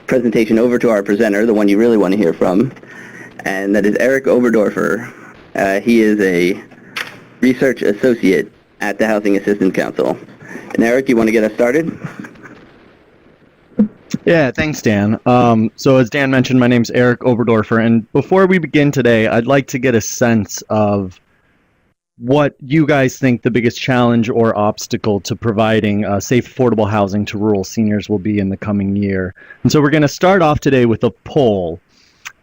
presentation over to our presenter, the one you really want to hear from, and that is Eric Oberdorfer. He is a research associate at the Housing Assistance Council. And Eric, you want to get us started? Yeah, thanks, Dan. So as Dan mentioned, my name's Eric Oberdorfer, and before we begin today, I'd like to get a sense of what you guys think the biggest challenge or obstacle to providing safe, affordable housing to rural seniors will be in the coming year. And so we're going to start off today with a poll.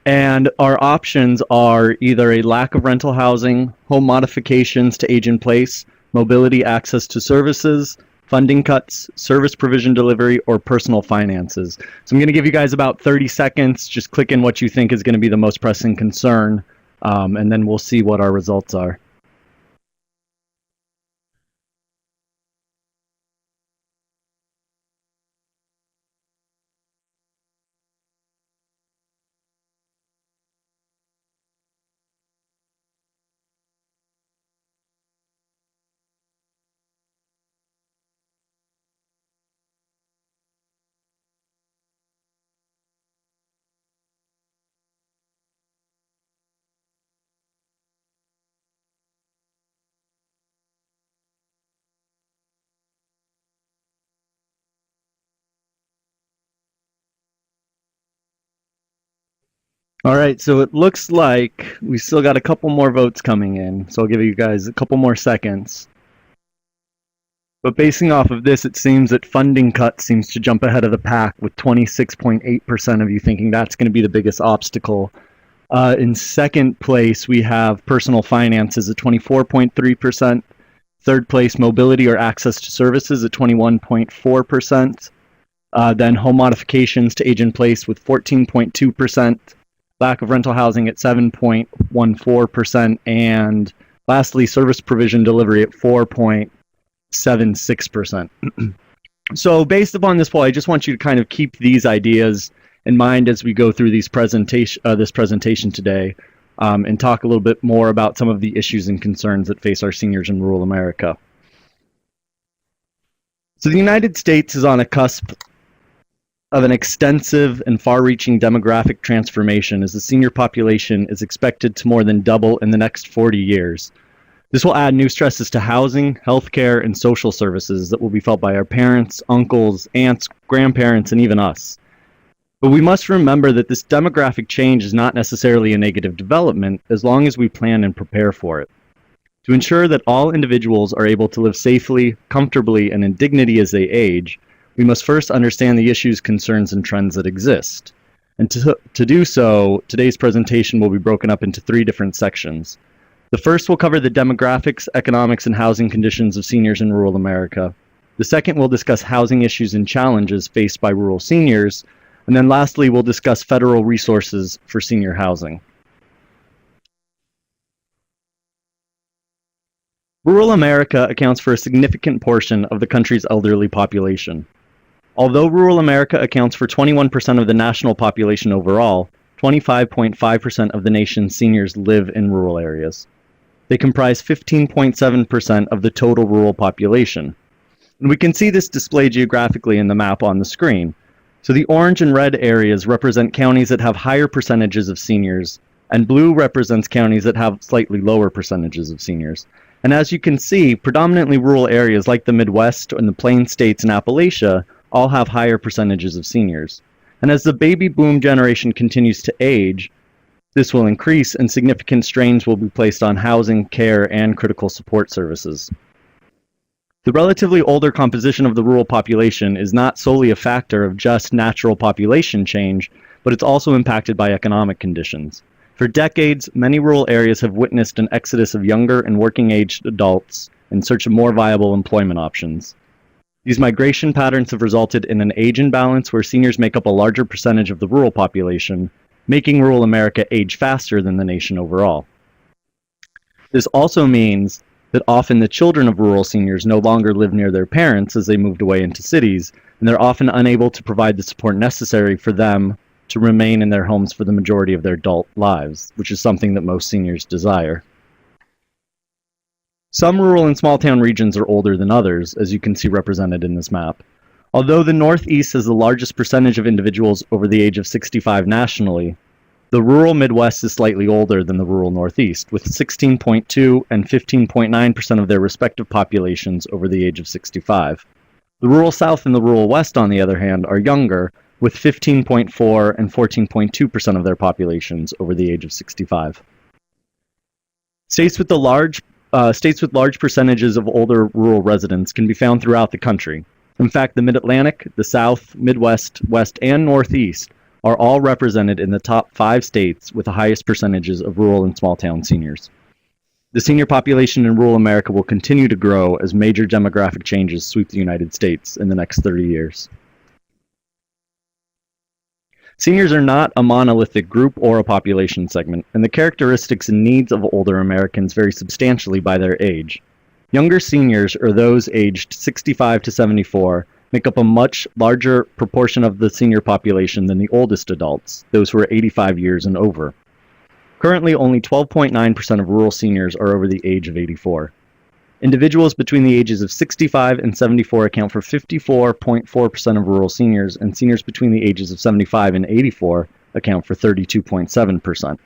And our options are either a lack of rental housing, home modifications to age in place, mobility access to services, funding cuts, service provision delivery, or personal finances. So I'm going to give you guys about 30 seconds. Just click in what you think is going to be the most pressing concern, and then we'll see what our results are. All right, so it looks like we still got a couple more votes coming in, so I'll give you guys a couple more seconds. But basing off of this, it seems that funding cuts seems to jump ahead of the pack, with 26.8% of you thinking that's going to be the biggest obstacle. In second place, we have personal finances at 24.3%. Third place, mobility or access to services at 21.4%. Then home modifications to age in place with 14.2%. Lack of rental housing at 7.14%. And lastly, service provision delivery at 4.76%. So based upon this poll, I just want you to kind of keep these ideas in mind as we go through this presentation today, and talk a little bit more about some of the issues and concerns that face our seniors in rural America. So the United States is on a cusp of an extensive and far-reaching demographic transformation as the senior population is expected to more than double in the next 40 years. This will add new stresses to housing, healthcare, and social services that will be felt by our parents, uncles, aunts, grandparents, and even us. But we must remember that this demographic change is not necessarily a negative development as long as we plan and prepare for it. To ensure that all individuals are able to live safely, comfortably, and in dignity as they age, we must first understand the issues, concerns, and trends that exist. And to do so, today's presentation will be broken up into 3 different sections. The first will cover the demographics, economics, and housing conditions of seniors in rural America. The second will discuss housing issues and challenges faced by rural seniors. And then lastly, we'll discuss federal resources for senior housing. Rural America accounts for a significant portion of the country's elderly population. Although rural America accounts for 21% of the national population overall, 25.5% of the nation's seniors live in rural areas. They comprise 15.7% of the total rural population. And we can see this displayed geographically in the map on the screen. So the orange and red areas represent counties that have higher percentages of seniors, and blue represents counties that have slightly lower percentages of seniors. And as you can see, predominantly rural areas like the Midwest and the Plain States and Appalachia all have higher percentages of seniors. And as the baby boom generation continues to age, this will increase and significant strains will be placed on housing, care, and critical support services. The relatively older composition of the rural population is not solely a factor of just natural population change, but it's also impacted by economic conditions. For decades, many rural areas have witnessed an exodus of younger and working-aged adults in search of more viable employment options. These migration patterns have resulted in an age imbalance where seniors make up a larger percentage of the rural population, making rural America age faster than the nation overall. This also means that often the children of rural seniors no longer live near their parents as they moved away into cities, and they're often unable to provide the support necessary for them to remain in their homes for the majority of their adult lives, which is something that most seniors desire. Some rural and small town regions are older than others, as you can see represented in this map. Although the Northeast has the largest percentage of individuals over the age of 65 nationally, the rural Midwest is slightly older than the rural Northeast, with 16.2 and 15.9% of their respective populations over the age of 65. The rural South and the rural West, on the other hand, are younger, with 15.4 and 14.2% of their populations over the age of 65. States with large percentages of older rural residents can be found throughout the country. In fact, the Mid-Atlantic, the South, Midwest, West, and Northeast are all represented in the top 5 states with the highest percentages of rural and small-town seniors. The senior population in rural America will continue to grow as major demographic changes sweep the United States in the next 30 years. Seniors are not a monolithic group or a population segment, and the characteristics and needs of older Americans vary substantially by their age. Younger seniors, or those aged 65 to 74, make up a much larger proportion of the senior population than the oldest adults, those who are 85 years and over. Currently, only 12.9% of rural seniors are over the age of 84. Individuals between the ages of 65 and 74 account for 54.4% of rural seniors, and seniors between the ages of 75 and 84 account for 32.7%.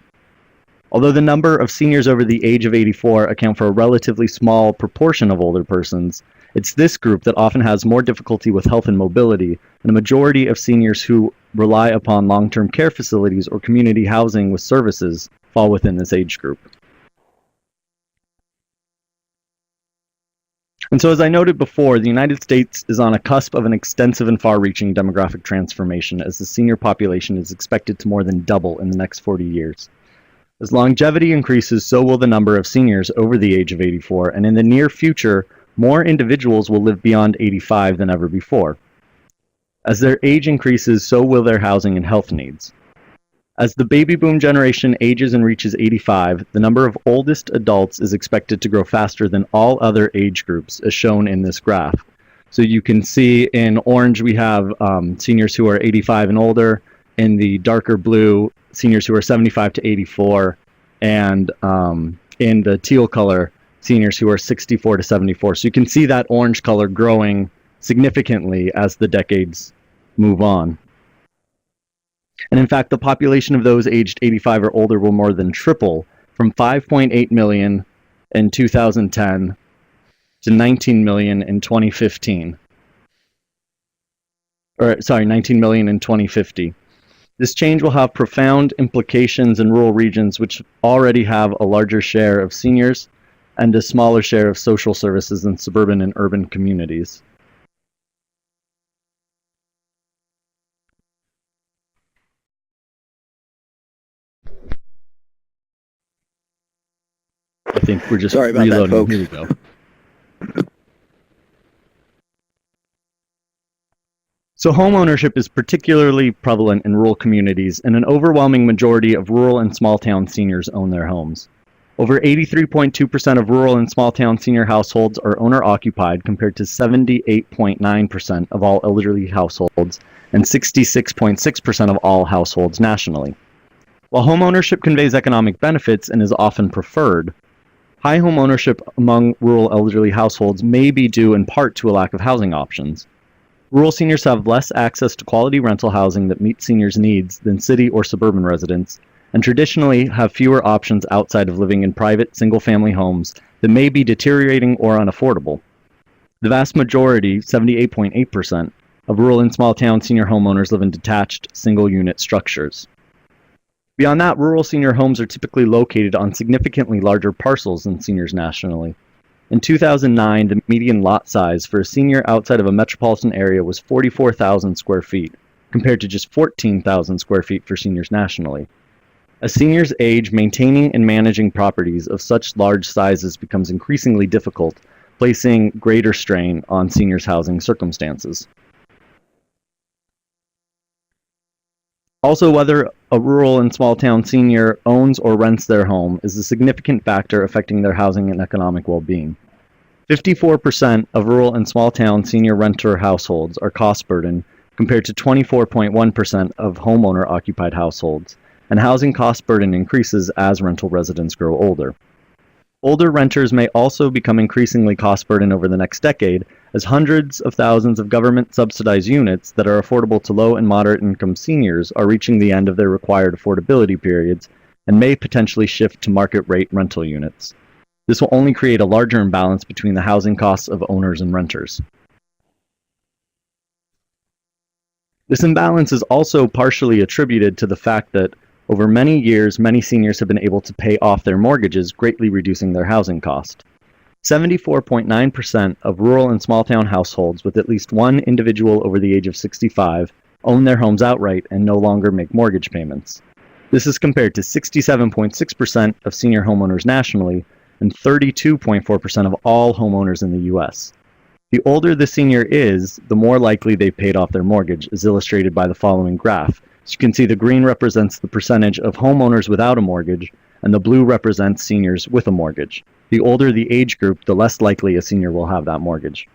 Although the number of seniors over the age of 84 account for a relatively small proportion of older persons, it's this group that often has more difficulty with health and mobility, and a majority of seniors who rely upon long-term care facilities or community housing with services fall within this age group. And so, as I noted before, the United States is on a cusp of an extensive and far-reaching demographic transformation, as the senior population is expected to more than double in the next 40 years. As longevity increases, so will the number of seniors over the age of 84, and in the near future, more individuals will live beyond 85 than ever before. As their age increases, so will their housing and health needs. As the baby boom generation ages and reaches 85, the number of oldest adults is expected to grow faster than all other age groups, as shown in this graph. So you can see in orange we have seniors who are 85 and older, in the darker blue, seniors who are 75 to 84, and in the teal color, seniors who are 64 to 74. So you can see that orange color growing significantly as the decades move on. And in fact, the population of those aged 85 or older will more than triple from 5.8 million in 2010 to 19 million in 2015. 19 million in 2050. This change will have profound implications in rural regions which already have a larger share of seniors and a smaller share of social services than suburban and urban communities. I think we're just Sorry about reloading. that, folks. Here we go. So home ownership is particularly prevalent in rural communities, and an overwhelming majority of rural and small-town seniors own their homes. Over 83.2% of rural and small-town senior households are owner-occupied, compared to 78.9% of all elderly households and 66.6% of all households nationally. While home ownership conveys economic benefits and is often preferred, high home ownership among rural elderly households may be due in part to a lack of housing options. Rural seniors have less access to quality rental housing that meets seniors' needs than city or suburban residents, and traditionally have fewer options outside of living in private, single-family homes that may be deteriorating or unaffordable. The vast majority, 78.8%, of rural and small-town senior homeowners live in detached, single-unit structures. Beyond that, rural senior homes are typically located on significantly larger parcels than seniors nationally. In 2009, the median lot size for a senior outside of a metropolitan area was 44,000 square feet, compared to just 14,000 square feet for seniors nationally. As seniors age, maintaining and managing properties of such large sizes becomes increasingly difficult, placing greater strain on seniors' housing circumstances. Also, whether a rural and small-town senior owns or rents their home is a significant factor affecting their housing and economic well-being. 54% of rural and small-town senior renter households are cost-burdened, compared to 24.1% of homeowner-occupied households, and housing cost burden increases as rental residents grow older. Older renters may also become increasingly cost-burdened over the next decade, as hundreds of thousands of government-subsidized units that are affordable to low and moderate-income seniors are reaching the end of their required affordability periods and may potentially shift to market-rate rental units. This will only create a larger imbalance between the housing costs of owners and renters. This imbalance is also partially attributed to the fact that over many years, many seniors have been able to pay off their mortgages, greatly reducing their housing cost. 74.9% of rural and small-town households with at least one individual over the age of 65 own their homes outright and no longer make mortgage payments. This is compared to 67.6% of senior homeowners nationally and 32.4% of all homeowners in the U.S. The older the senior is, the more likely they've paid off their mortgage, as illustrated by the following graph. As you can see, the green represents the percentage of homeowners without a mortgage, and the blue represents seniors with a mortgage. The older the age group, the less likely a senior will have that mortgage.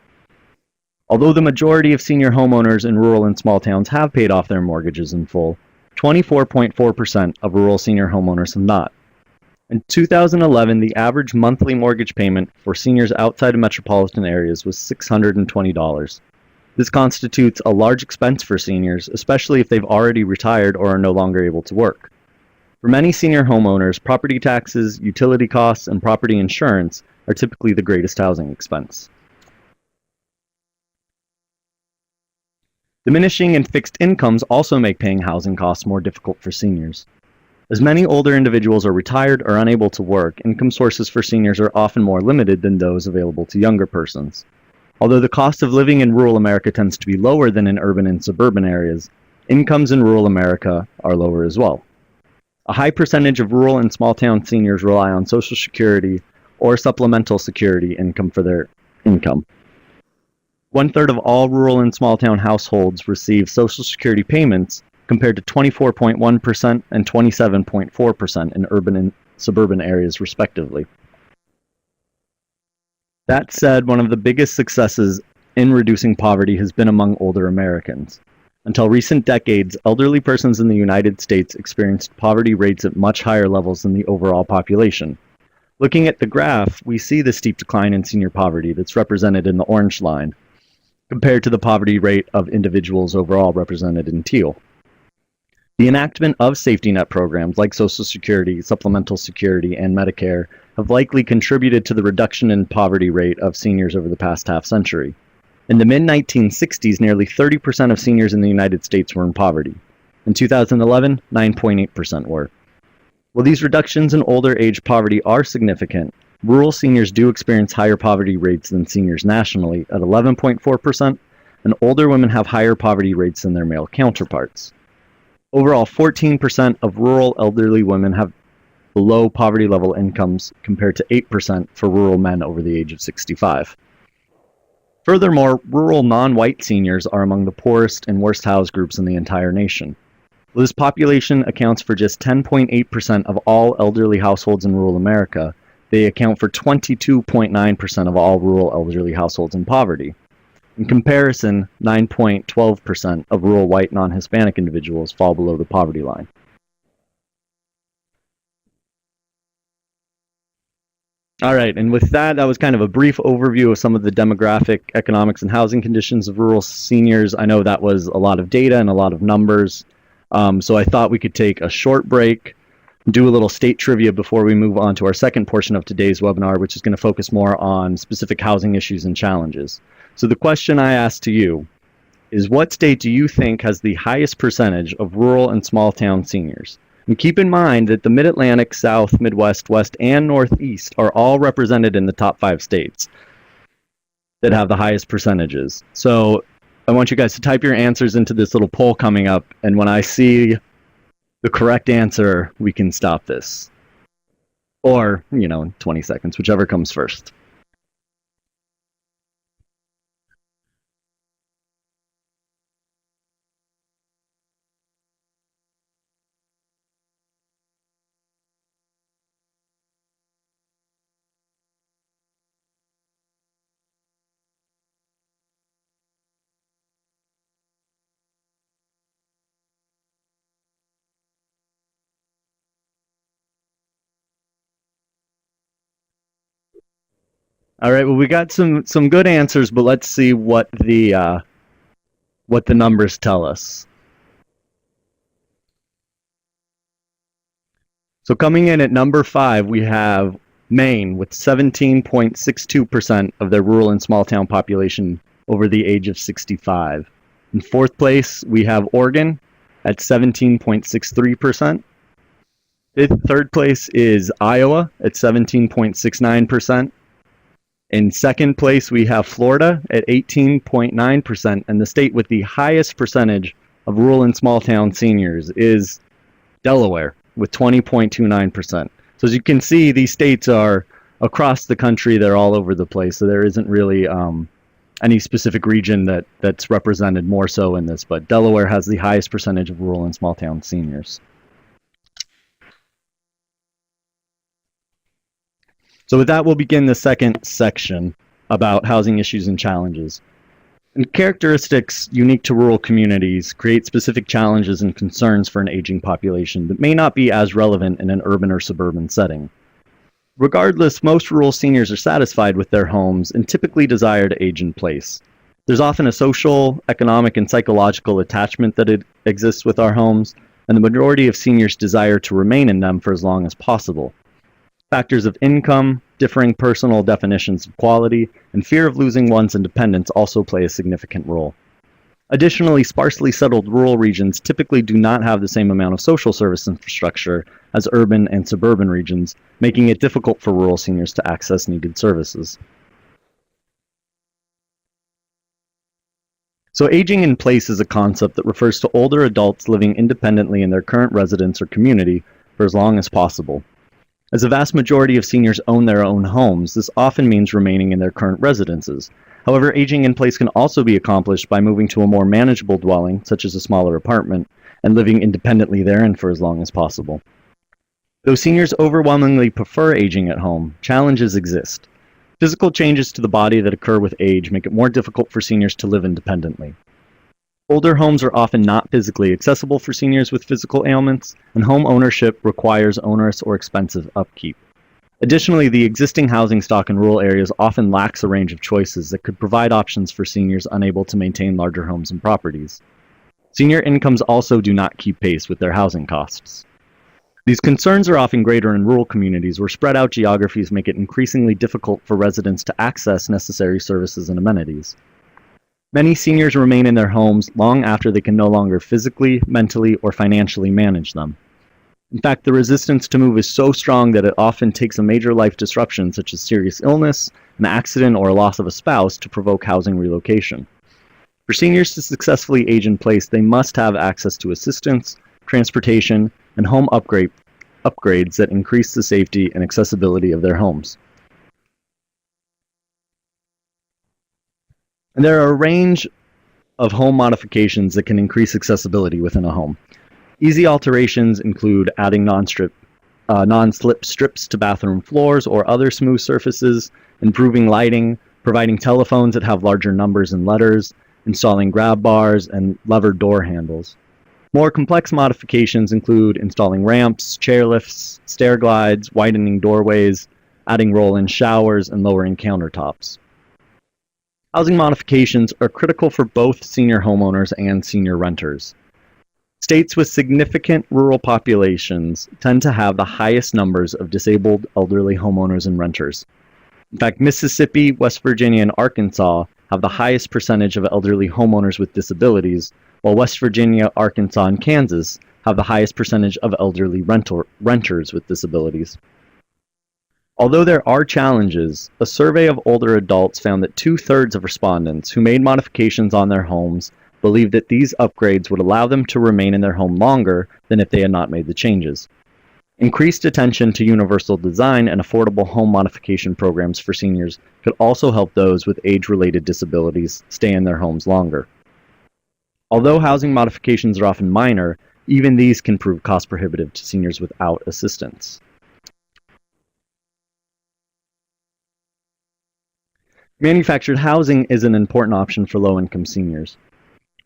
Although the majority of senior homeowners in rural and small towns have paid off their mortgages in full, 24.4% of rural senior homeowners have not. In 2011, the average monthly mortgage payment for seniors outside of metropolitan areas was $620. This constitutes a large expense for seniors, especially if they've already retired or are no longer able to work. For many senior homeowners, property taxes, utility costs, and property insurance are typically the greatest housing expense. Diminishing and fixed incomes also make paying housing costs more difficult for seniors. As many older individuals are retired or unable to work, income sources for seniors are often more limited than those available to younger persons. Although the cost of living in rural America tends to be lower than in urban and suburban areas, incomes in rural America are lower as well. A high percentage of rural and small-town seniors rely on Social Security or supplemental security income for their income. 1/3 of all rural and small-town households receive Social Security payments, compared to 24.1% and 27.4% in urban and suburban areas, respectively. That said, one of the biggest successes in reducing poverty has been among older Americans. Until recent decades, elderly persons in the United States experienced poverty rates at much higher levels than the overall population. Looking at the graph, we see the steep decline in senior poverty that's represented in the orange line, compared to the poverty rate of individuals overall represented in teal. The enactment of safety net programs like Social Security, Supplemental Security, and Medicare have likely contributed to the reduction in poverty rate of seniors over the past half-century. In the mid-1960s, nearly 30% of seniors in the United States were in poverty. In 2011, 9.8% were. While these reductions in older age poverty are significant, rural seniors do experience higher poverty rates than seniors nationally at 11.4%, and older women have higher poverty rates than their male counterparts. Overall, 14% of rural elderly women have below poverty level incomes compared to 8% for rural men over the age of 65. Furthermore, rural non-white seniors are among the poorest and worst housed groups in the entire nation. While this population accounts for just 10.8% of all elderly households in rural America, they account for 22.9% of all rural elderly households in poverty. In comparison, 9.12% of rural white non-Hispanic individuals fall below the poverty line. All right, and with that, that was kind of a brief overview of some of the demographic, economics, and housing conditions of rural seniors. I know that was a lot of data and a lot of numbers, so I thought we could take a short break, do a little state trivia before we move on to our second portion of today's webinar, which is going to focus more on specific housing issues and challenges. So the question I asked to you is, what state do you think has the highest percentage of rural and small town seniors? And keep in mind that the Mid-Atlantic, South, Midwest, West, and Northeast are all represented in the top 5 states that have the highest percentages. So I want you guys to type your answers into this little poll coming up, and when I see the correct answer, we can stop this. Or, 20 seconds, whichever comes first. All right. Well, we got some good answers, but let's see what the numbers tell us. So coming in at number 5, we have Maine with 17.62% of their rural and small town population over the age of 65. In 4th place, we have Oregon at 17.63%. 3rd place is Iowa at 17.69%. In 2nd place, we have Florida at 18.9%, and the state with the highest percentage of rural and small town seniors is Delaware with 20.29%. So as you can see, these states are across the country. They're all over the place. So there isn't really any specific region that's represented more so in this, but Delaware has the highest percentage of rural and small town seniors. So with that, we'll begin the second section about housing issues and challenges. And characteristics unique to rural communities create specific challenges and concerns for an aging population that may not be as relevant in an urban or suburban setting. Regardless, most rural seniors are satisfied with their homes and typically desire to age in place. There's often a social, economic, and psychological attachment that exists with our homes, and the majority of seniors desire to remain in them for as long as possible. Factors of income, differing personal definitions of quality, and fear of losing one's independence also play a significant role. Additionally, sparsely settled rural regions typically do not have the same amount of social service infrastructure as urban and suburban regions, making it difficult for rural seniors to access needed services. So aging in place is a concept that refers to older adults living independently in their current residence or community for as long as possible. As the vast majority of seniors own their own homes, this often means remaining in their current residences. However, aging in place can also be accomplished by moving to a more manageable dwelling, such as a smaller apartment, and living independently therein for as long as possible. Though seniors overwhelmingly prefer aging at home, challenges exist. Physical changes to the body that occur with age make it more difficult for seniors to live independently. Older homes are often not physically accessible for seniors with physical ailments, and home ownership requires onerous or expensive upkeep. Additionally, the existing housing stock in rural areas often lacks a range of choices that could provide options for seniors unable to maintain larger homes and properties. Senior incomes also do not keep pace with their housing costs. These concerns are often greater in rural communities where spread out geographies make it increasingly difficult for residents to access necessary services and amenities. Many seniors remain in their homes long after they can no longer physically, mentally, or financially manage them. In fact, the resistance to move is so strong that it often takes a major life disruption, such as serious illness, an accident, or a loss of a spouse, to provoke housing relocation. For seniors to successfully age in place, they must have access to assistance, transportation, and home upgrades that increase the safety and accessibility of their homes. And there are a range of home modifications that can increase accessibility within a home. Easy alterations include adding non-slip strips to bathroom floors or other smooth surfaces, improving lighting, providing telephones that have larger numbers and letters, installing grab bars, and lever door handles. More complex modifications include installing ramps, chairlifts, stair glides, widening doorways, adding roll-in showers, and lowering countertops. Housing modifications are critical for both senior homeowners and senior renters. States with significant rural populations tend to have the highest numbers of disabled elderly homeowners and renters. In fact, Mississippi, West Virginia, and Arkansas have the highest percentage of elderly homeowners with disabilities, while West Virginia, Arkansas, and Kansas have the highest percentage of elderly renters with disabilities. Although there are challenges, a survey of older adults found that 2/3 of respondents who made modifications on their homes believed that these upgrades would allow them to remain in their home longer than if they had not made the changes. Increased attention to universal design and affordable home modification programs for seniors could also help those with age-related disabilities stay in their homes longer. Although housing modifications are often minor, even these can prove cost prohibitive to seniors without assistance. Manufactured housing is an important option for low-income seniors.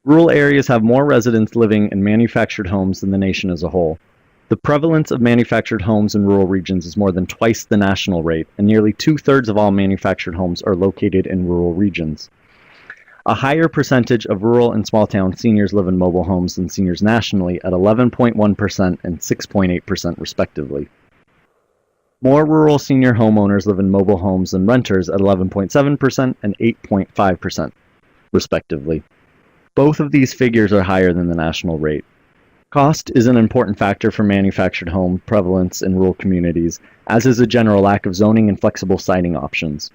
Rural areas have more residents living in manufactured homes than the nation as a whole. The prevalence of manufactured homes in rural regions is more than twice the national rate, and nearly 2/3 of all manufactured homes are located in rural regions. A higher percentage of rural and small-town seniors live in mobile homes than seniors nationally at 11.1% and 6.8% respectively. More rural senior homeowners live in mobile homes than renters at 11.7% and 8.5% respectively. Both of these figures are higher than the national rate. Cost is an important factor for manufactured home prevalence in rural communities, as is a general lack of zoning and flexible siting options.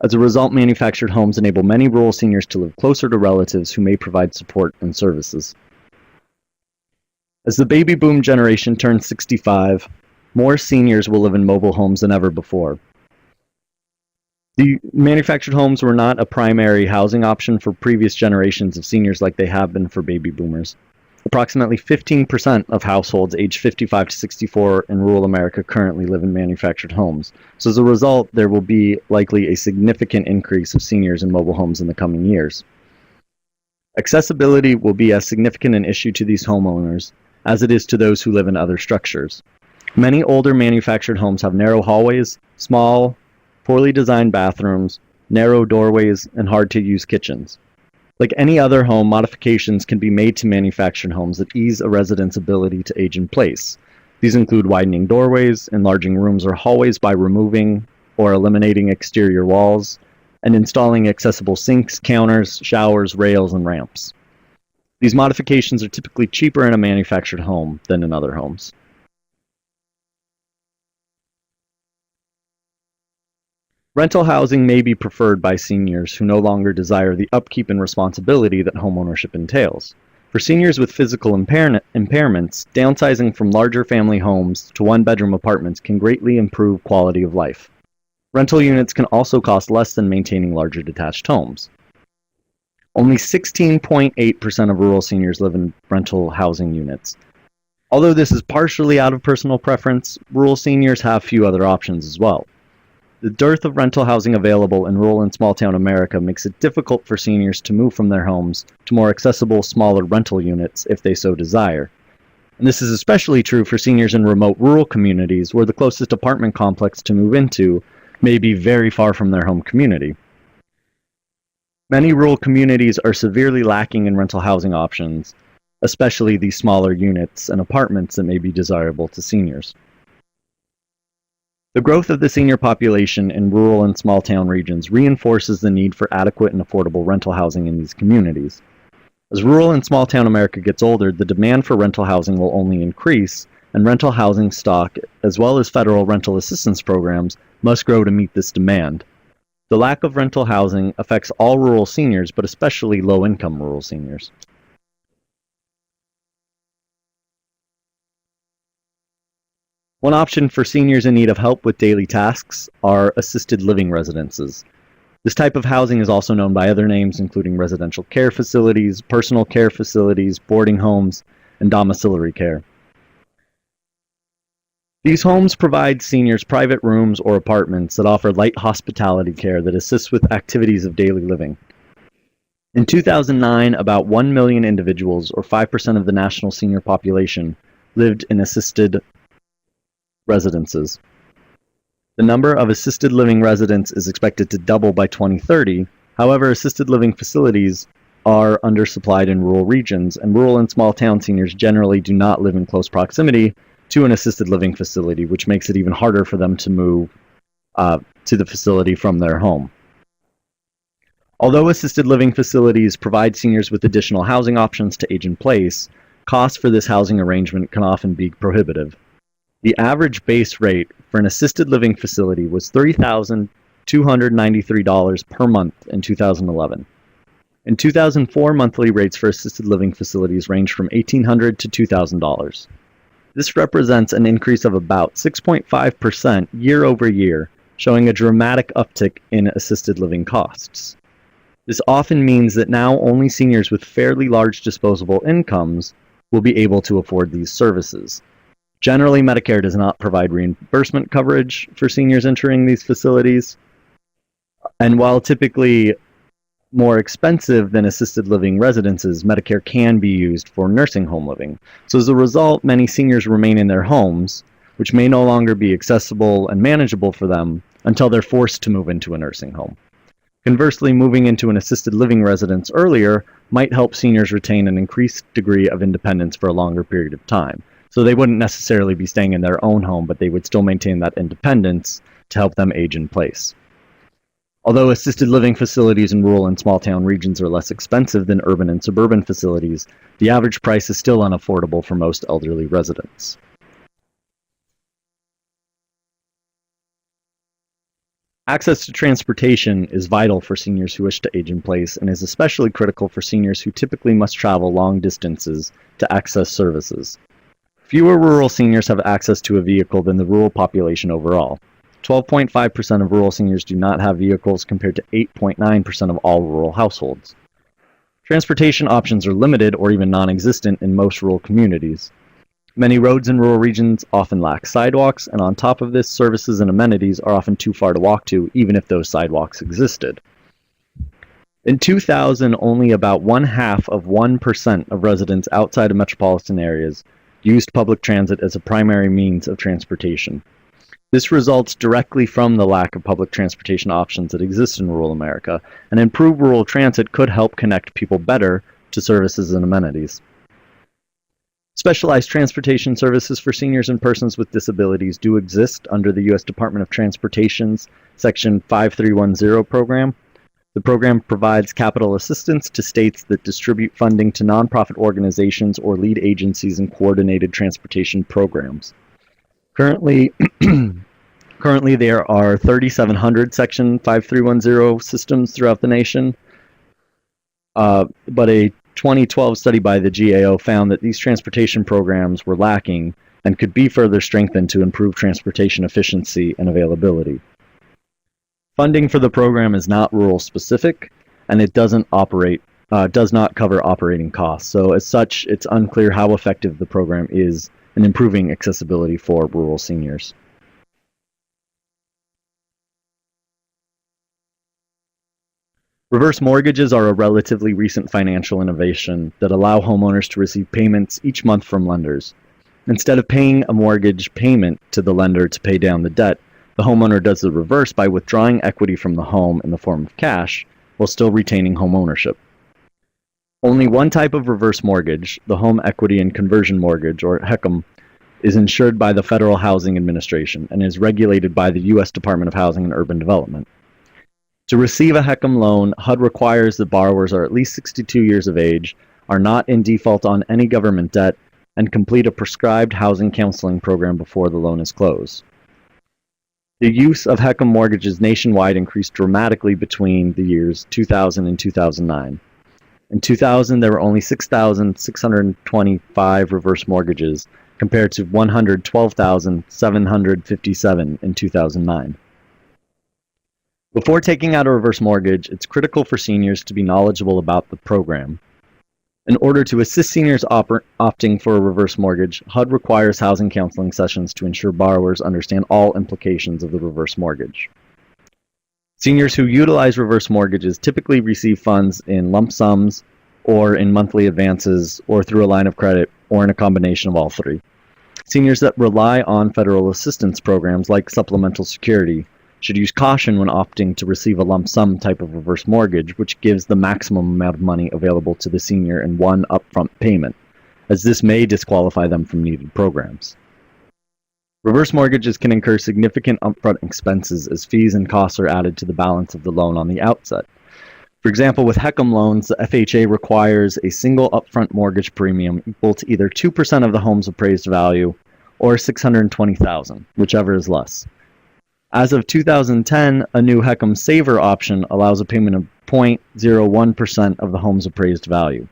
As a result, manufactured homes enable many rural seniors to live closer to relatives who may provide support and services. As the baby boom generation turns 65, more seniors will live in mobile homes than ever before. The manufactured homes were not a primary housing option for previous generations of seniors like they have been for baby boomers. Approximately 15% of households aged 55 to 64 in rural America currently live in manufactured homes. So as a result, there will be likely a significant increase of seniors in mobile homes in the coming years. Accessibility will be as significant an issue to these homeowners as it is to those who live in other structures. Many older manufactured homes have narrow hallways, small, poorly designed bathrooms, narrow doorways, and hard-to-use kitchens. Like any other home, modifications can be made to manufactured homes that ease a resident's ability to age in place. These include widening doorways, enlarging rooms or hallways by removing or eliminating exterior walls, and installing accessible sinks, counters, showers, rails, and ramps. These modifications are typically cheaper in a manufactured home than in other homes. Rental housing may be preferred by seniors who no longer desire the upkeep and responsibility that homeownership entails. For seniors with physical impairments, downsizing from larger family homes to one-bedroom apartments can greatly improve quality of life. Rental units can also cost less than maintaining larger detached homes. Only 16.8% of rural seniors live in rental housing units. Although this is partially out of personal preference, rural seniors have few other options as well. The dearth of rental housing available in rural and small-town America makes it difficult for seniors to move from their homes to more accessible, smaller rental units if they so desire. And this is especially true for seniors in remote rural communities where the closest apartment complex to move into may be very far from their home community. Many rural communities are severely lacking in rental housing options, especially these smaller units and apartments that may be desirable to seniors. The growth of the senior population in rural and small-town regions reinforces the need for adequate and affordable rental housing in these communities. As rural and small-town America gets older, the demand for rental housing will only increase, and rental housing stock, as well as federal rental assistance programs, must grow to meet this demand. The lack of rental housing affects all rural seniors, but especially low-income rural seniors. One option for seniors in need of help with daily tasks are assisted living residences. This type of housing is also known by other names, including residential care facilities, personal care facilities, boarding homes, and domiciliary care. These homes provide seniors private rooms or apartments that offer light hospitality care that assists with activities of daily living. In 2009, about 1 million individuals, or 5% of the national senior population, lived in assisted residences. The number of assisted living residents is expected to double by 2030. However, assisted living facilities are undersupplied in rural regions, and rural and small town seniors generally do not live in close proximity to an assisted living facility, which makes it even harder for them to move to the facility from their home. Although assisted living facilities provide seniors with additional housing options to age in place, costs for this housing arrangement can often be prohibitive. The average base rate for an assisted living facility was $3,293 per month in 2011. In 2004, monthly rates for assisted living facilities ranged from $1,800 to $2,000. This represents an increase of about 6.5% year over year, showing a dramatic uptick in assisted living costs. This often means that now only seniors with fairly large disposable incomes will be able to afford these services. Generally, Medicare does not provide reimbursement coverage for seniors entering these facilities. And while typically more expensive than assisted living residences, Medicare can be used for nursing home living. So as a result, many seniors remain in their homes, which may no longer be accessible and manageable for them until they're forced to move into a nursing home. Conversely, moving into an assisted living residence earlier might help seniors retain an increased degree of independence for a longer period of time. So they wouldn't necessarily be staying in their own home, but they would still maintain that independence to help them age in place. Although assisted living facilities in rural and small town regions are less expensive than urban and suburban facilities, the average price is still unaffordable for most elderly residents. Access to transportation is vital for seniors who wish to age in place and is especially critical for seniors who typically must travel long distances to access services. Fewer rural seniors have access to a vehicle than the rural population overall. 12.5% of rural seniors do not have vehicles compared to 8.9% of all rural households. Transportation options are limited or even non-existent in most rural communities. Many roads in rural regions often lack sidewalks, and on top of this, services and amenities are often too far to walk to, even if those sidewalks existed. In 2000, only about 0.5% of residents outside of metropolitan areas used public transit as a primary means of transportation. This results directly from the lack of public transportation options that exist in rural America, and improved rural transit could help connect people better to services and amenities. Specialized transportation services for seniors and persons with disabilities do exist under the U.S. Department of Transportation's Section 5310 program. The program provides capital assistance to states that distribute funding to nonprofit organizations or lead agencies in coordinated transportation programs. Currently, there are 3,700 Section 5310 systems throughout the nation, but a 2012 study by the GAO found that these transportation programs were lacking and could be further strengthened to improve transportation efficiency and availability. Funding for the program is not rural specific, and it does not cover operating costs. So as such, it's unclear how effective the program is in improving accessibility for rural seniors. Reverse mortgages are a relatively recent financial innovation that allow homeowners to receive payments each month from lenders. Instead of paying a mortgage payment to the lender to pay down the debt, the homeowner does the reverse by withdrawing equity from the home in the form of cash while still retaining home ownership. Only one type of reverse mortgage, the Home Equity and Conversion Mortgage, or HECM, is insured by the Federal Housing Administration and is regulated by the U.S. Department of Housing and Urban Development. To receive a HECM loan, HUD requires that borrowers are at least 62 years of age, are not in default on any government debt, and complete a prescribed housing counseling program before the loan is closed. The use of HECM mortgages nationwide increased dramatically between the years 2000 and 2009. In 2000, there were only 6,625 reverse mortgages, compared to 112,757 in 2009. Before taking out a reverse mortgage, it's critical for seniors to be knowledgeable about the program. In order to assist seniors opting for a reverse mortgage, HUD requires housing counseling sessions to ensure borrowers understand all implications of the reverse mortgage. Seniors who utilize reverse mortgages typically receive funds in lump sums or in monthly advances or through a line of credit or in a combination of all three. Seniors that rely on federal assistance programs like supplemental security should use caution when opting to receive a lump sum type of reverse mortgage, which gives the maximum amount of money available to the senior in one upfront payment, as this may disqualify them from needed programs. Reverse mortgages can incur significant upfront expenses as fees and costs are added to the balance of the loan on the outset. For example, with HECM loans, the FHA requires a single upfront mortgage premium equal to either 2% of the home's appraised value or $620,000, whichever is less. As of 2010, a new HECM Saver option allows a payment of 0.01% of the home's appraised value.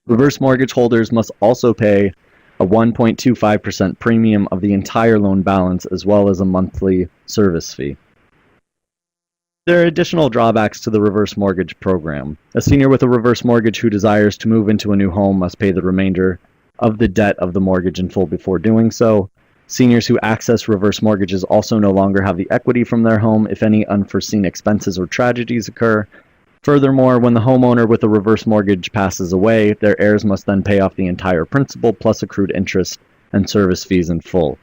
Reverse mortgage holders must also pay a 1.25% premium of the entire loan balance as well as a monthly service fee. There are additional drawbacks to the reverse mortgage program. A senior with a reverse mortgage who desires to move into a new home must pay the remainder of the debt of the mortgage in full before doing so. Seniors who access reverse mortgages also no longer have the equity from their home if any unforeseen expenses or tragedies occur, Furthermore, when the homeowner with a reverse mortgage passes away, their heirs must then pay off the entire principal plus accrued interest and service fees in full.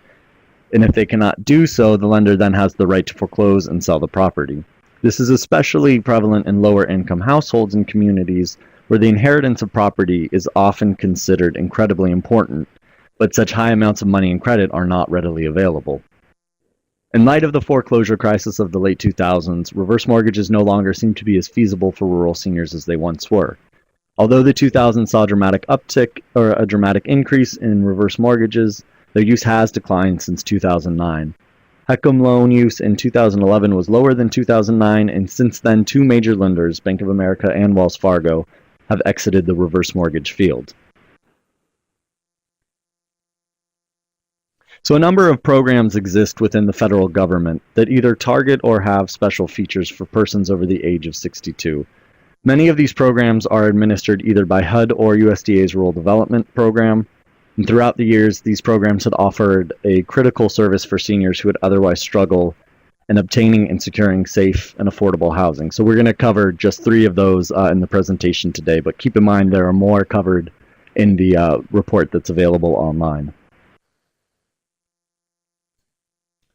And if they cannot do so, the lender then has the right to foreclose and sell the property. This is especially prevalent in lower income households and communities where the inheritance of property is often considered incredibly important, but such high amounts of money and credit are not readily available. In light of the foreclosure crisis of the late 2000s, reverse mortgages no longer seem to be as feasible for rural seniors as they once were. Although the 2000s saw a dramatic uptick or a dramatic increase in reverse mortgages, their use has declined since 2009. HECM loan use in 2011 was lower than 2009, and since then, two major lenders, Bank of America and Wells Fargo, have exited the reverse mortgage field. So a number of programs exist within the federal government that either target or have special features for persons over the age of 62. Many of these programs are administered either by HUD or USDA's Rural Development Program, and throughout the years, these programs had offered a critical service for seniors who would otherwise struggle in obtaining and securing safe and affordable housing. So we're going to cover just 3 of those in the presentation today, but keep in mind there are more covered in the report that's available online.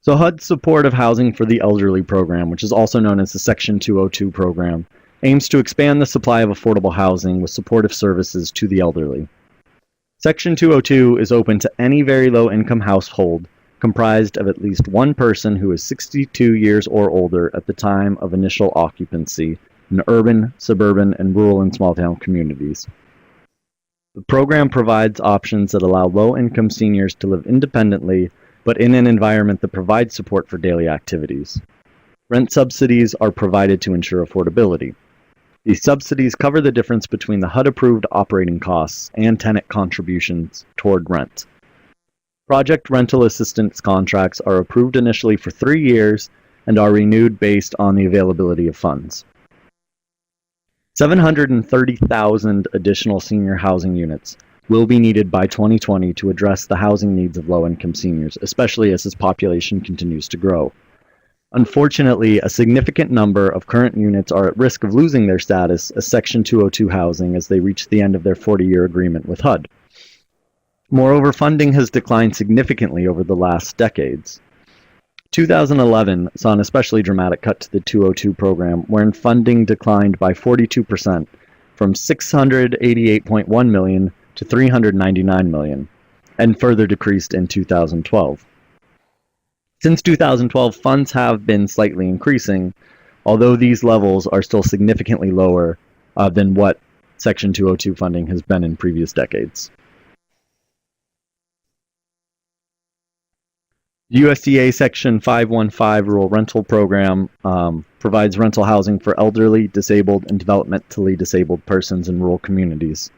So HUD's Support of Housing for the Elderly program, which is also known as the Section 202 program, aims to expand the supply of affordable housing with supportive services to the elderly. Section 202 is open to any very low-income household comprised of at least one person who is 62 years or older at the time of initial occupancy in urban, suburban, and rural and small-town communities. The program provides options that allow low-income seniors to live independently but in an environment that provides support for daily activities. Rent subsidies are provided to ensure affordability. These subsidies cover the difference between the HUD-approved operating costs and tenant contributions toward rent. Project rental assistance contracts are approved initially for 3 years and are renewed based on the availability of funds. 730,000 additional senior housing units will be needed by 2020 to address the housing needs of low-income seniors, especially as this population continues to grow. Unfortunately, a significant number of current units are at risk of losing their status as Section 202 housing as they reach the end of their 40-year agreement with HUD. Moreover, funding has declined significantly over the last decades. 2011 saw an especially dramatic cut to the 202 program, wherein funding declined by 42%, from $688.1 million to $399 million, and further decreased in 2012. Since 2012, funds have been slightly increasing, although these levels are still significantly lower than what Section 202 funding has been in previous decades. USDA Section 515 Rural Rental Program provides rental housing for elderly, disabled, and developmentally disabled persons in rural communities.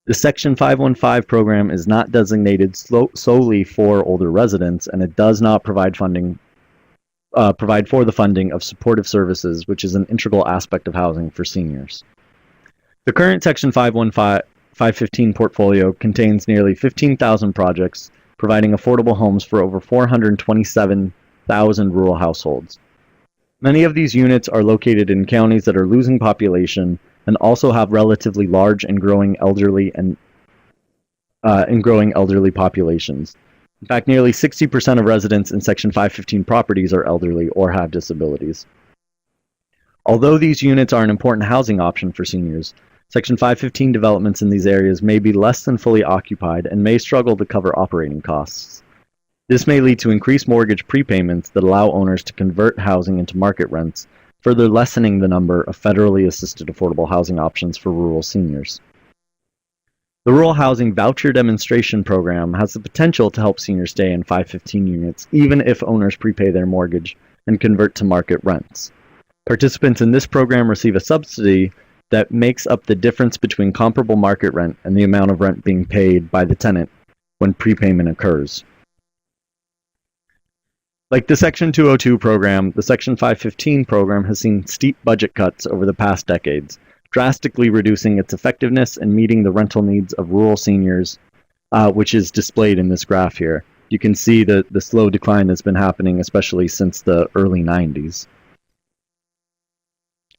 The Section 515 program is not designated solely for older residents, and it does not provide for the funding of supportive services, which is an integral aspect of housing for seniors. The current Section 515 portfolio contains nearly 15,000 projects, providing affordable homes for over 427,000 rural households. Many of these units are located in counties that are losing population and also have relatively large and growing elderly populations. In fact, nearly 60% of residents in Section 515 properties are elderly or have disabilities. Although these units are an important housing option for seniors, Section 515 developments in these areas may be less than fully occupied and may struggle to cover operating costs. This may lead to increased mortgage prepayments that allow owners to convert housing into market rents, further lessening the number of federally assisted affordable housing options for rural seniors. The Rural Housing Voucher Demonstration Program has the potential to help seniors stay in 515 units, even if owners prepay their mortgage and convert to market rents. Participants in this program receive a subsidy that makes up the difference between comparable market rent and the amount of rent being paid by the tenant when prepayment occurs. Like the Section 202 program, the Section 515 program has seen steep budget cuts over the past decades, drastically reducing its effectiveness and meeting the rental needs of rural seniors, which is displayed in this graph here. You can see the slow decline that's been happening, especially since the early 90s.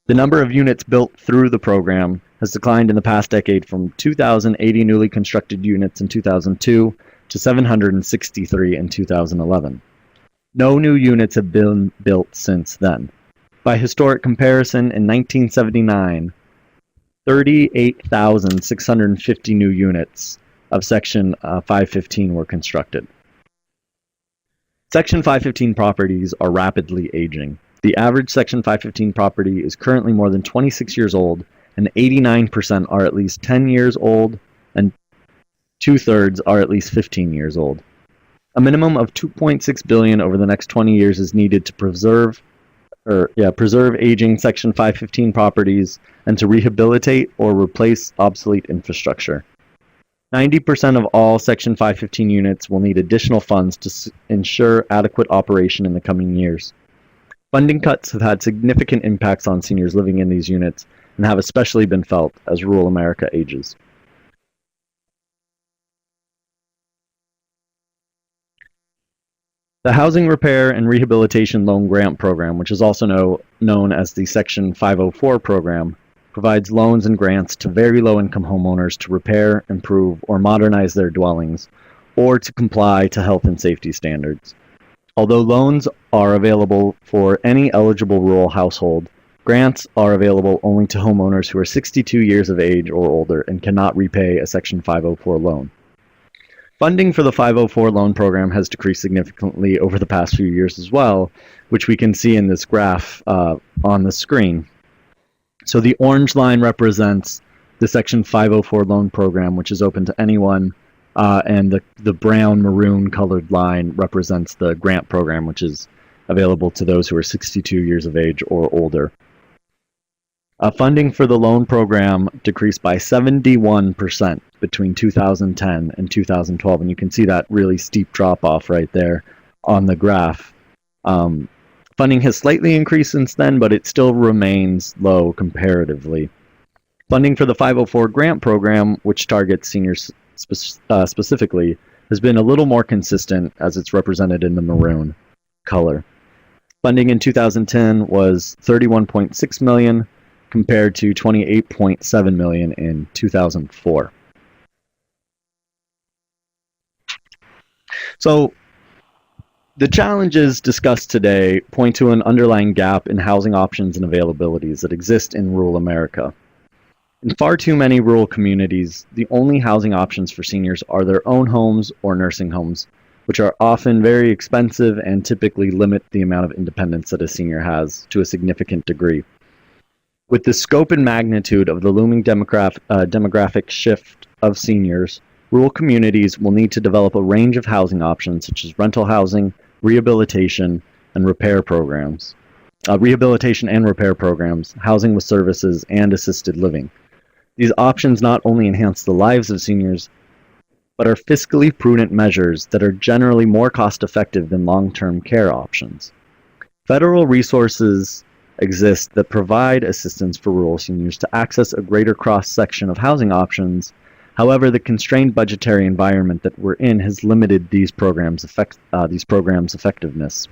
The number of units built through the program has declined in the past decade from 2,080 newly constructed units in 2002 to 763 in 2011. No new units have been built since then. By historic comparison, in 1979, 38,650 new units of Section 515 were constructed. Section 515 properties are rapidly aging. The average Section 515 property is currently more than 26 years old, and 89% are at least 10 years old, and 2/3 are at least 15 years old. A minimum of $2.6 billion over the next 20 years is needed to preserve aging Section 515 properties and to rehabilitate or replace obsolete infrastructure. 90% of all Section 515 units will need additional funds to ensure adequate operation in the coming years. Funding cuts have had significant impacts on seniors living in these units and have especially been felt as rural America ages. The Housing Repair and Rehabilitation Loan Grant Program, which is also known as the Section 504 program, provides loans and grants to very low-income homeowners to repair, improve, or modernize their dwellings, or to comply to health and safety standards. Although loans are available for any eligible rural household, grants are available only to homeowners who are 62 years of age or older and cannot repay a Section 504 loan. Funding for the 504 loan program has decreased significantly over the past few years as well, which we can see in this graph on the screen. So the orange line represents the Section 504 loan program, which is open to anyone, and the brown maroon colored line represents the grant program, which is available to those who are 62 years of age or older. Funding for the loan program decreased by 71% between 2010 and 2012, and you can see that really steep drop-off right there on the graph. Funding has slightly increased since then, but it still remains low comparatively. Funding for the 504 grant program, which targets seniors specifically, has been a little more consistent as it's represented in the maroon color. Funding in 2010 was $31.6 million compared to $28.7 million in 2004. So the challenges discussed today point to an underlying gap in housing options and availabilities that exist in rural America. In far too many rural communities, the only housing options for seniors are their own homes or nursing homes, which are often very expensive and typically limit the amount of independence that a senior has to a significant degree. With the scope and magnitude of the looming demographic shift of seniors, rural communities will need to develop a range of housing options such as rental housing, rehabilitation, and repair programs. Rehabilitation and repair programs, housing with services, and assisted living. These options not only enhance the lives of seniors, but are fiscally prudent measures that are generally more cost-effective than long-term care options. Federal resources exist that provide assistance for rural seniors to access a greater cross-section of housing options. However, the constrained budgetary environment that we're in has limited these programs' effectiveness.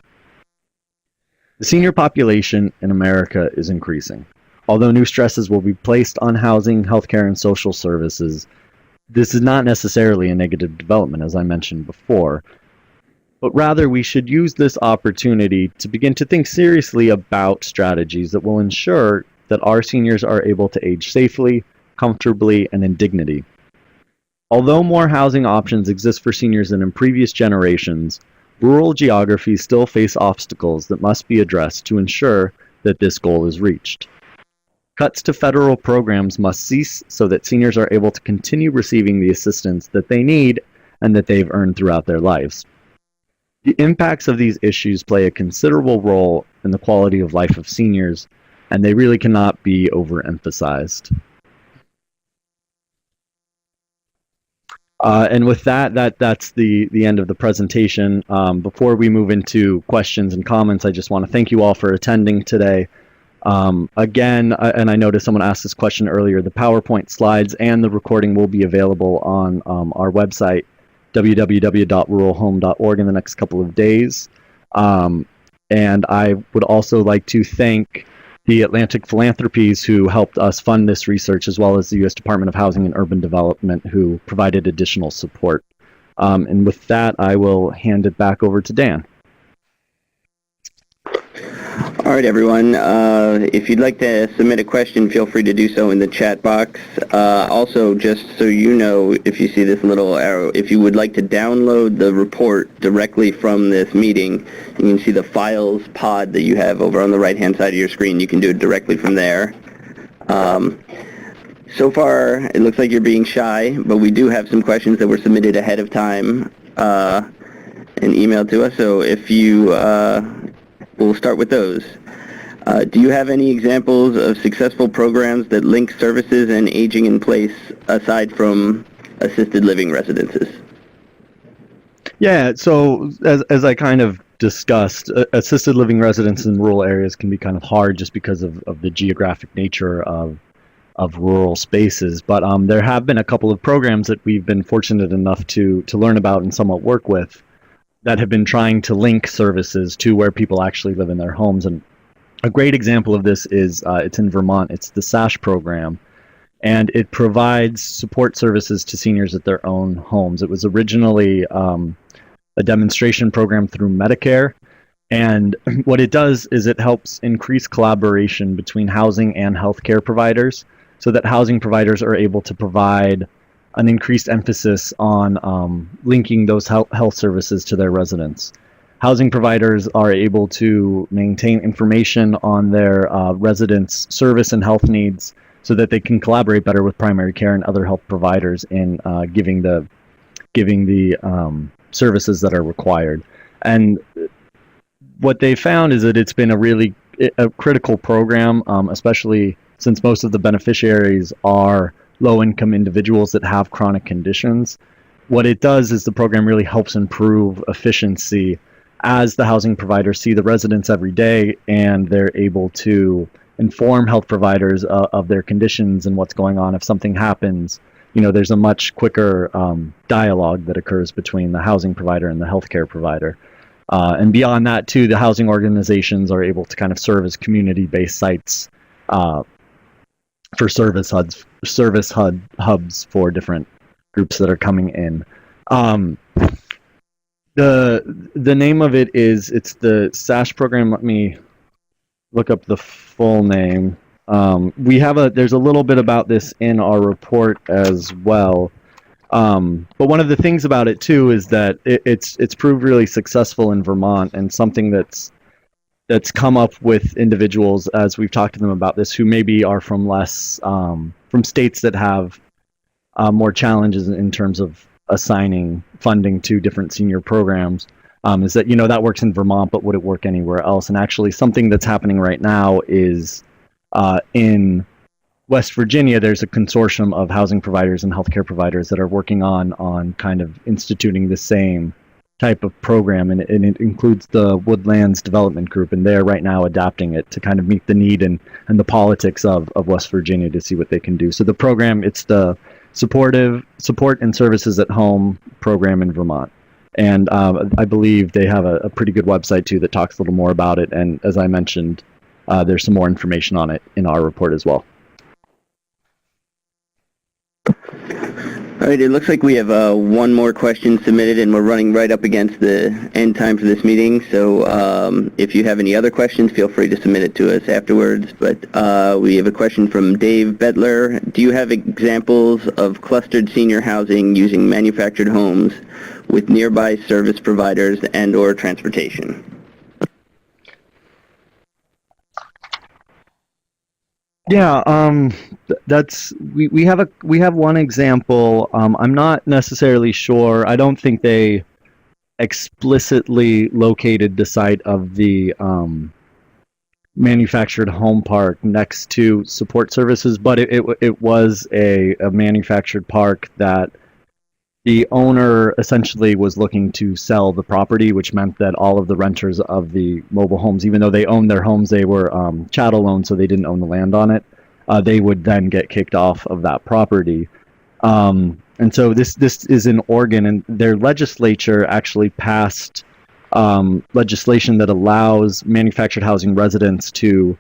The senior population in America is increasing. Although new stresses will be placed on housing, healthcare, and social services, this is not necessarily a negative development, as I mentioned before, but rather we should use this opportunity to begin to think seriously about strategies that will ensure that our seniors are able to age safely, comfortably, and in dignity. Although more housing options exist for seniors than in previous generations, rural geographies still face obstacles that must be addressed to ensure that this goal is reached. Cuts to federal programs must cease so that seniors are able to continue receiving the assistance that they need and that they've earned throughout their lives. The impacts of these issues play a considerable role in the quality of life of seniors, and they really cannot be overemphasized. And with that's the end of the presentation. Before we move into questions and comments, I just want to thank you all for attending today. Again, and I noticed someone asked this question earlier, the PowerPoint slides and the recording will be available on our website, www.ruralhome.org, in the next couple of days. And I would also like to thank the Atlantic Philanthropies, who helped us fund this research, as well as the U.S. Department of Housing and Urban Development, who provided additional support. And with that, I will hand it back over to Dan. All right, everyone. If you'd like to submit a question, feel free to do so in the chat box. Also, just so you know, if you see this little arrow, if you would like to download the report directly from this meeting, you can see the files pod that you have over on the right-hand side of your screen. You can do it directly from there. So far, it looks like you're being shy, but we do have some questions that were submitted ahead of time and emailed to us. So if you... we'll start with those. Do you have any examples of successful programs that link services and aging in place aside from assisted living residences? Yeah, so as I kind of discussed, assisted living residences in rural areas can be kind of hard just because of the geographic nature of rural spaces. But there have been a couple of programs that we've been fortunate enough to learn about and somewhat work with that have been trying to link services to where people actually live in their homes. And a great example of this is it's in Vermont. It's the SASH program, and it provides support services to seniors at their own homes. It was originally a demonstration program through Medicare, and what it does is it helps increase collaboration between housing and healthcare providers, so that housing providers are able to provide an increased emphasis on linking those health services to their residents. Housing providers are able to maintain information on their residents' service and health needs so that they can collaborate better with primary care and other health providers in giving the services that are required. And what they found is that it's been a critical program, especially since most of the beneficiaries are low-income individuals that have chronic conditions. What it does is the program really helps improve efficiency as the housing providers see the residents every day, and they're able to inform health providers of their conditions and what's going on. If something happens, there's a much quicker dialogue that occurs between the housing provider and the healthcare provider. And beyond that, too, the housing organizations are able to kind of serve as community-based sites for service hubs for different groups that are coming in. The name of it it's the SASH program. Let me look up the full name. There's a little bit about this in our report as well. But one of the things about it too is that it's proved really successful in Vermont, and something that's come up with individuals as we've talked to them about this who maybe are from states that have more challenges in terms of assigning funding to different senior programs, is that that works in Vermont, but would it work anywhere else? And actually something that's happening right now is in West Virginia, there's a consortium of housing providers and healthcare providers that are working on kind of instituting the same type of program, and it includes the Woodlands Development Group, and they're right now adapting it to kind of meet the need and the politics of West Virginia to see what they can do. So the program, it's the Support and Services at Home program in Vermont. And I believe they have a pretty good website too that talks a little more about it, and as I mentioned, there's some more information on it in our report as well. All right, it looks like we have one more question submitted, and we're running right up against the end time for this meeting. So if you have any other questions, feel free to submit it to us afterwards. But we have a question from Dave Bettler. Do you have examples of clustered senior housing using manufactured homes with nearby service providers and/or transportation? Yeah, we have one example. I'm not necessarily sure. I don't think they explicitly located the site of the manufactured home park next to support services, but it was a manufactured park that the owner essentially was looking to sell the property, which meant that all of the renters of the mobile homes, even though they owned their homes, they were chattel owned, so they didn't own the land on it. They would then get kicked off of that property. And so this is in Oregon, and their legislature actually passed legislation that allows manufactured housing residents to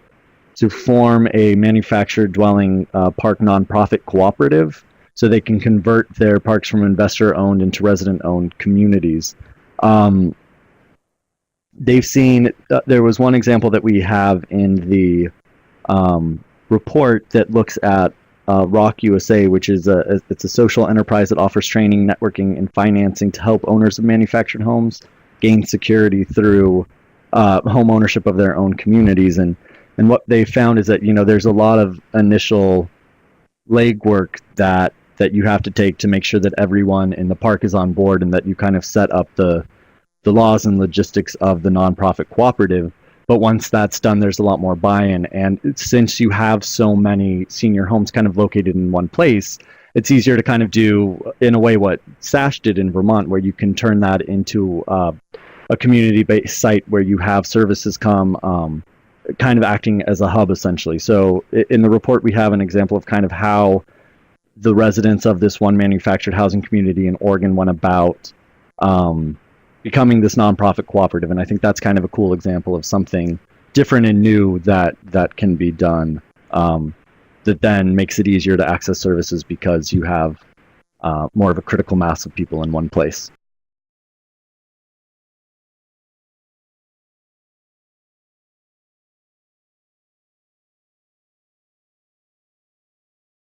to form a manufactured dwelling park nonprofit cooperative so they can convert their parks from investor-owned into resident-owned communities. They've seen, there was one example that we have in the report that looks at Rock USA, which is it's a social enterprise that offers training, networking, and financing to help owners of manufactured homes gain security through home ownership of their own communities. And what they found is that, you know, there's a lot of initial legwork that you have to take to make sure that everyone in the park is on board, and that you kind of set up the laws and logistics of the nonprofit cooperative. But once that's done, there's a lot more buy-in. And since you have so many senior homes kind of located in one place, it's easier to kind of do, in a way, what SASH did in Vermont, where you can turn that into a community-based site where you have services come, kind of acting as a hub, essentially. So in the report, we have an example of kind of how the residents of this one manufactured housing community in Oregon went about becoming this nonprofit cooperative. And I think that's kind of a cool example of something different and new that can be done, that then makes it easier to access services because you have more of a critical mass of people in one place.